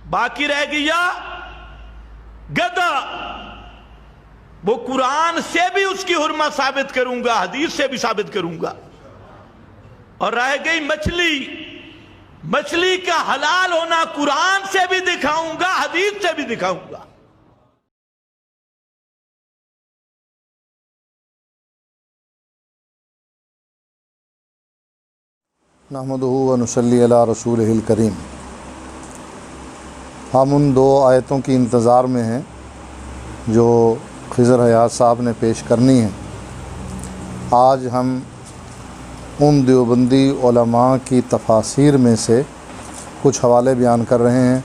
باقی رہ گیا گدھا، وہ قرآن سے بھی اس کی حرمت ثابت کروں گا، حدیث سے بھی ثابت کروں گا۔ اور رہ گئی مچھلی، مچھلی کا حلال ہونا قرآن سے بھی دکھاؤں گا، حدیث سے بھی دکھاؤں گا۔ نحمدہ و نصلی علی رسولہ الکریم۔ ہم ان دو آیتوں کی انتظار میں ہیں جو خضر حیات صاحب نے پیش کرنی ہیں۔ آج ہم ان دیوبندی علماء کی تفاسیر میں سے کچھ حوالے بیان کر رہے ہیں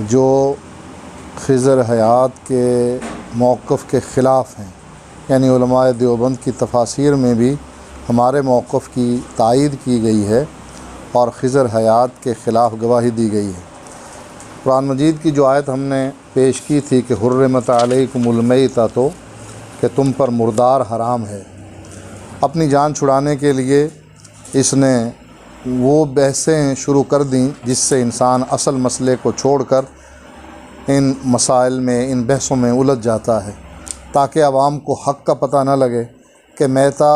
جو خضر حیات کے موقف کے خلاف ہیں، یعنی علماء دیوبند کی تفاسیر میں بھی ہمارے موقف کی تائید کی گئی ہے اور خضر حیات کے خلاف گواہی دی گئی ہے۔ قرآن مجید کی جو آیت ہم نے پیش کی تھی کہ حرمت علیکم المیتۃ، کہ تم پر مردار حرام ہے، اپنی جان چھڑانے کے لیے اس نے وہ بحثیں شروع کر دیں جس سے انسان اصل مسئلے کو چھوڑ کر ان مسائل میں، ان بحثوں میں الجھ جاتا ہے، تاکہ عوام کو حق کا پتہ نہ لگے کہ میتہ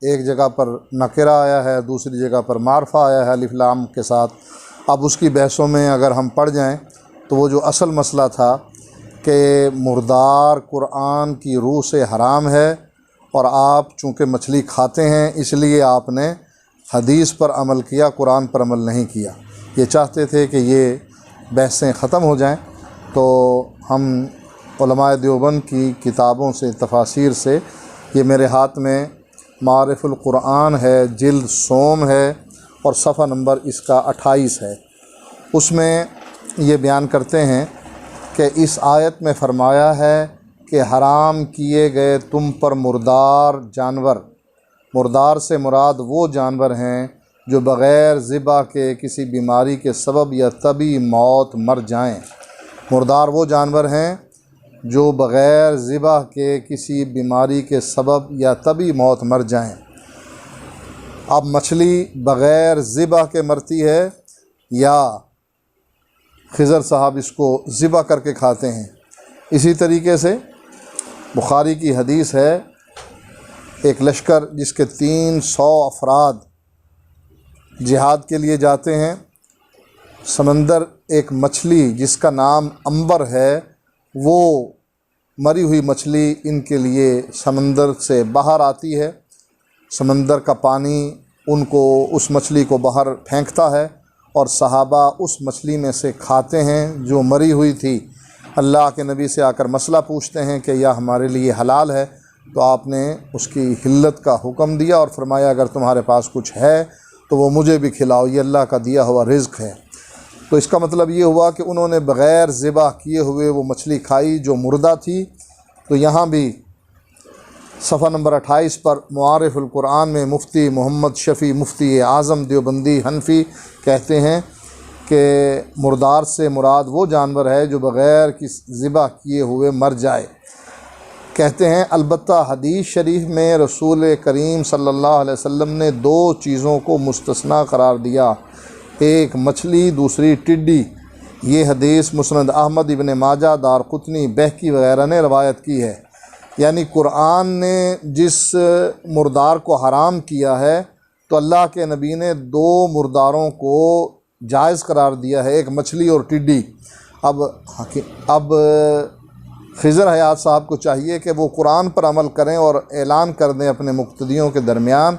ایک جگہ پر نکرہ آیا ہے، دوسری جگہ پر معرفہ آیا ہے الف لام کے ساتھ۔ اب اس کی بحثوں میں اگر ہم پڑ جائیں تو وہ جو اصل مسئلہ تھا کہ مردار قرآن کی روح سے حرام ہے، اور آپ چونکہ مچھلی کھاتے ہیں اس لیے آپ نے حدیث پر عمل کیا، قرآن پر عمل نہیں کیا۔ یہ چاہتے تھے کہ یہ بحثیں ختم ہو جائیں، تو ہم علماء دیوبند کی کتابوں سے، تفاسیر سے، یہ میرے ہاتھ میں معارف القرآن ہے، جلد سوم ہے اور صفحہ نمبر اس کا 28 ہے، اس میں یہ بیان کرتے ہیں کہ اس آیت میں فرمایا ہے کہ حرام کیے گئے تم پر مردار جانور، مردار سے مراد وہ جانور ہیں جو بغیر ذبح کے کسی بیماری کے سبب یا طبی موت مر جائیں۔ مردار وہ جانور ہیں جو بغیر ذبح کے کسی بیماری کے سبب یا طبی موت مر جائیں۔ اب مچھلی بغیر ذبح کے مرتی ہے یا خضر صاحب اس کو ذبح کر کے کھاتے ہیں۔ اسی طریقے سے بخاری کی حدیث ہے، ایک لشکر جس کے 300 افراد جہاد کے لیے جاتے ہیں، سمندر ایک مچھلی جس کا نام عنبر ہے، وہ مری ہوئی مچھلی ان کے لیے سمندر سے باہر آتی ہے، سمندر کا پانی ان کو، اس مچھلی کو باہر پھینکتا ہے، اور صحابہ اس مچھلی میں سے کھاتے ہیں جو مری ہوئی تھی۔ اللہ کے نبی سے آ کر مسئلہ پوچھتے ہیں کہ یہ ہمارے لیے حلال ہے، تو آپ نے اس کی حلت کا حکم دیا اور فرمایا اگر تمہارے پاس کچھ ہے تو وہ مجھے بھی کھلاؤ، یہ اللہ کا دیا ہوا رزق ہے۔ تو اس کا مطلب یہ ہوا کہ انہوں نے بغیر ذبح کیے ہوئے وہ مچھلی کھائی جو مردہ تھی۔ تو یہاں بھی صفحہ نمبر 28 پر معارف القرآن میں مفتی محمد شفیع، مفتی اعظم دیوبندی حنفی، کہتے ہیں کہ مردار سے مراد وہ جانور ہے جو بغیر ذبح کیے ہوئے مر جائے۔ کہتے ہیں البتہ حدیث شریف میں رسول کریم صلی اللہ علیہ وسلم نے 2 چیزوں کو مستثنیٰ قرار دیا، ایک مچھلی، دوسری ٹڈی۔ یہ حدیث مسند احمد، ابن ماجہ، دارقطنی، بہقی وغیرہ نے روایت کی ہے۔ یعنی قرآن نے جس مردار کو حرام کیا ہے تو اللہ کے نبی نے 2 مرداروں کو جائز قرار دیا ہے، ایک مچھلی اور ٹڈی۔ اب خضر حیات صاحب کو چاہیے کہ وہ قرآن پر عمل کریں اور اعلان کر دیں اپنے مقتدیوں کے درمیان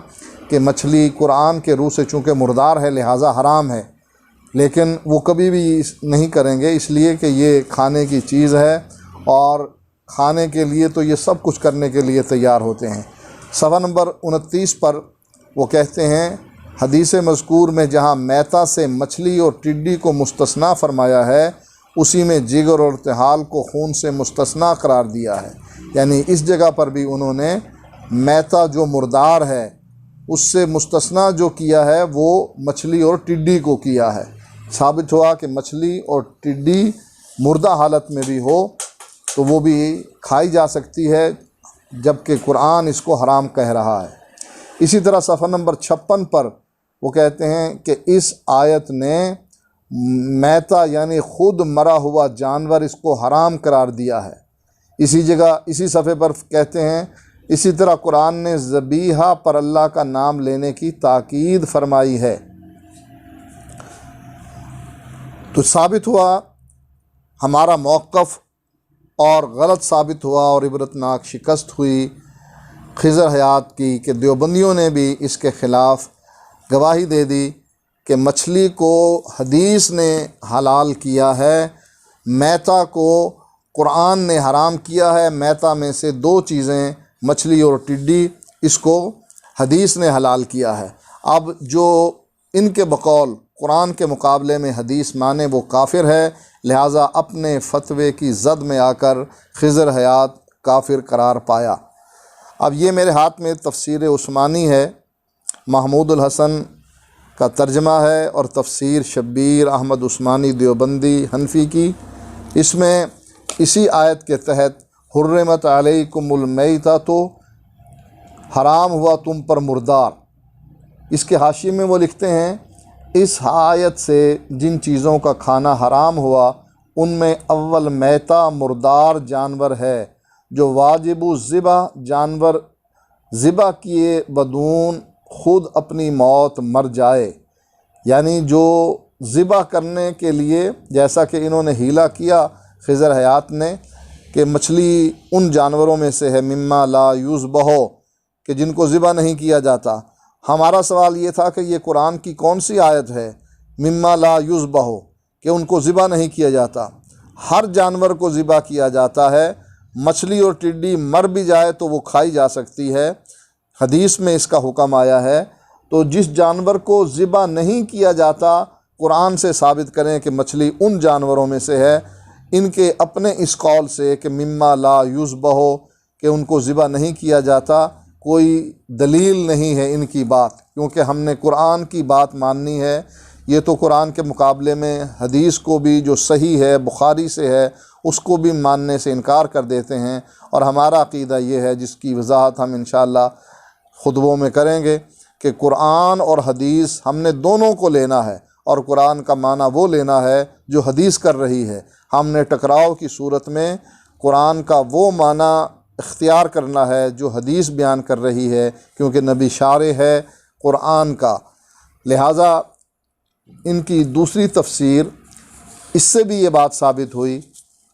کہ مچھلی قرآن کے روح سے چونکہ مردار ہے لہٰذا حرام ہے، لیکن وہ کبھی بھی نہیں کریں گے، اس لیے کہ یہ کھانے کی چیز ہے اور کھانے کے لیے تو یہ سب کچھ کرنے کے لیے تیار ہوتے ہیں۔ صفحہ نمبر 29 پر وہ کہتے ہیں حدیث مذکور میں جہاں میتہ سے مچھلی اور ٹڈی کو مستثنیٰ فرمایا ہے، اسی میں جگر اور طحال کو خون سے مستثنیٰ قرار دیا ہے۔ یعنی اس جگہ پر بھی انہوں نے میتہ جو مردار ہے اس سے مستثنیٰ جو کیا ہے وہ مچھلی اور ٹڈی کو کیا ہے۔ ثابت ہوا کہ مچھلی اور ٹڈی مردہ حالت میں بھی ہو تو وہ بھی کھائی جا سکتی ہے، جبکہ قرآن اس کو حرام کہہ رہا ہے۔ اسی طرح صفحہ نمبر 56 پر وہ کہتے ہیں کہ اس آیت نے میتا یعنی خود مرا ہوا جانور اس کو حرام قرار دیا ہے۔ اسی جگہ اسی صفحے پر کہتے ہیں اسی طرح قرآن نے ذبیحہ پر اللہ کا نام لینے کی تاکید فرمائی ہے۔ تو ثابت ہوا ہمارا موقف اور غلط ثابت ہوا اور عبرتناک شکست ہوئی خضر حیات کی کہ دیوبندیوں نے بھی اس کے خلاف گواہی دے دی کہ مچھلی کو حدیث نے حلال کیا ہے، میتا کو قرآن نے حرام کیا ہے۔ میتا میں سے دو چیزیں مچھلی اور ٹڈی، اس کو حدیث نے حلال کیا ہے۔ اب جو ان کے بقول قرآن کے مقابلے میں حدیث مانے وہ کافر ہے، لہٰذا اپنے فتوے کی زد میں آ کر خضر حیات کافر قرار پایا۔ اب یہ میرے ہاتھ میں تفسیر عثمانی ہے، محمود الحسن کا ترجمہ ہے، اور تفسیر شبیر احمد عثمانی دیوبندی حنفی کی۔ اس میں اسی آیت کے تحت حرمت علیکم المیتۃ، تو حرام ہوا تم پر مردار، اس کے حاشیے میں وہ لکھتے ہیں اس آیت سے جن چیزوں کا کھانا حرام ہوا ان میں اول میتا مردار جانور ہے جو واجب الذبح، جانور ذبح کیے بدون خود اپنی موت مر جائے، یعنی جو ذبح کرنے کے لیے جیسا کہ انہوں نے حیلہ کیا خضر حیات نے کہ مچھلی ان جانوروں میں سے ہے مما لا یذبح کہ جن کو ذبح نہیں کیا جاتا۔ ہمارا سوال یہ تھا کہ یہ قرآن کی کون سی آیت ہے مما لا یذبح کہ ان کو ذبح نہیں کیا جاتا؟ ہر جانور کو ذبح کیا جاتا ہے، مچھلی اور ٹڈی مر بھی جائے تو وہ کھائی جا سکتی ہے، حدیث میں اس کا حکم آیا ہے۔ تو جس جانور کو ذبح نہیں کیا جاتا قرآن سے ثابت کریں کہ مچھلی ان جانوروں میں سے ہے۔ ان کے اپنے اس قول سے کہ مما لا یذبح کہ ان کو ذبح نہیں کیا جاتا کوئی دلیل نہیں ہے ان کی بات، کیونکہ ہم نے قرآن کی بات ماننی ہے۔ یہ تو قرآن کے مقابلے میں حدیث کو بھی جو صحیح ہے بخاری سے ہے اس کو بھی ماننے سے انکار کر دیتے ہیں، اور ہمارا عقیدہ یہ ہے جس کی وضاحت ہم انشاءاللہ خطبوں میں کریں گے کہ قرآن اور حدیث ہم نے دونوں کو لینا ہے، اور قرآن کا معنی وہ لینا ہے جو حدیث کر رہی ہے۔ ہم نے ٹکراؤ کی صورت میں قرآن کا وہ معنی اختیار کرنا ہے جو حدیث بیان کر رہی ہے، کیونکہ نبی شارح ہے قرآن کا۔ لہٰذا ان کی دوسری تفسیر اس سے بھی یہ بات ثابت ہوئی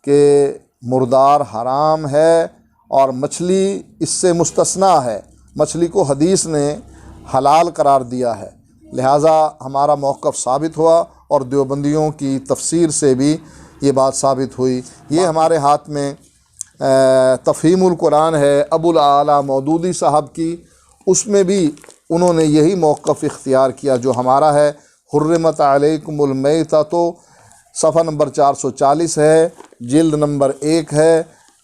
کہ مردار حرام ہے اور مچھلی اس سے مستثنیٰ ہے، مچھلی کو حدیث نے حلال قرار دیا ہے، لہٰذا ہمارا موقف ثابت ہوا، اور دیوبندیوں کی تفسیر سے بھی یہ بات ثابت ہوئی۔ یہ ہمارے ہاتھ میں تفہیم القرآن ہے ابو الاعلیٰ مودودی صاحب کی، اس میں بھی انہوں نے یہی موقف اختیار کیا جو ہمارا ہے۔ حرمت علیکم المیتۃ صفحہ نمبر 440 ہے، جلد نمبر 1 ہے۔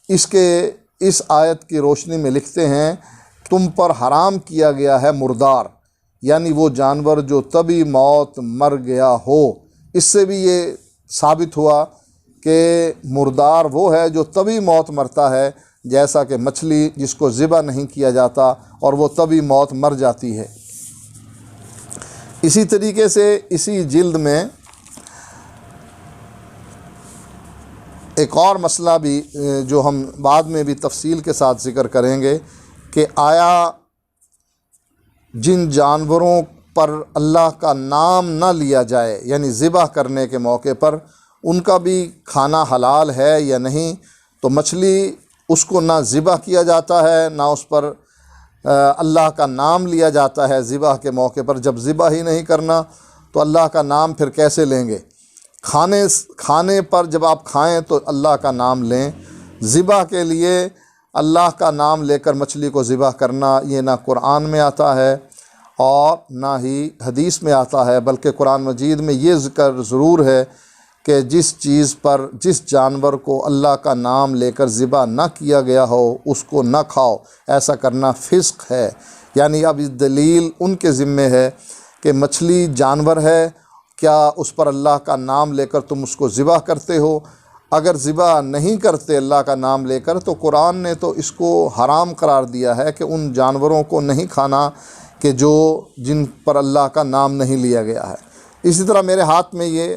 اس آیت کی روشنی میں لکھتے ہیں تم پر حرام کیا گیا ہے مردار، یعنی وہ جانور جو طبی موت مر گیا ہو۔ اس سے بھی یہ ثابت ہوا کہ مردار وہ ہے جو طبی موت مرتا ہے، جیسا کہ مچھلی جس کو ذبح نہیں کیا جاتا اور وہ طبی موت مر جاتی ہے۔ اسی طریقے سے اسی جلد میں ایک اور مسئلہ بھی جو ہم بعد میں بھی تفصیل کے ساتھ ذکر کریں گے کہ آیا جن جانوروں پر اللہ کا نام نہ لیا جائے یعنی ذبح کرنے کے موقع پر ان کا بھی کھانا حلال ہے یا نہیں؟ تو مچھلی اس کو نہ ذبح کیا جاتا ہے نہ اس پر اللہ کا نام لیا جاتا ہے ذبح کے موقع پر۔ جب ذبح ہی نہیں کرنا تو اللہ کا نام پھر کیسے لیں گے؟ کھانے پر جب آپ کھائیں تو اللہ کا نام لیں، ذبح کے لیے اللہ کا نام لے کر مچھلی کو ذبح کرنا یہ نہ قرآن میں آتا ہے اور نہ ہی حدیث میں آتا ہے، بلکہ قرآن مجید میں یہ ذکر ضرور ہے کہ جس چیز پر جس جانور کو اللہ کا نام لے کر ذبح نہ کیا گیا ہو اس کو نہ کھاؤ، ایسا کرنا فسق ہے۔ یعنی اب اس دلیل ان کے ذمے ہے کہ مچھلی جانور ہے، کیا اس پر اللہ کا نام لے کر تم اس کو ذبح کرتے ہو؟ اگر ذبح نہیں کرتے اللہ کا نام لے کر تو قرآن نے تو اس کو حرام قرار دیا ہے کہ ان جانوروں کو نہیں کھانا کہ جن پر اللہ کا نام نہیں لیا گیا ہے۔ اسی طرح میرے ہاتھ میں یہ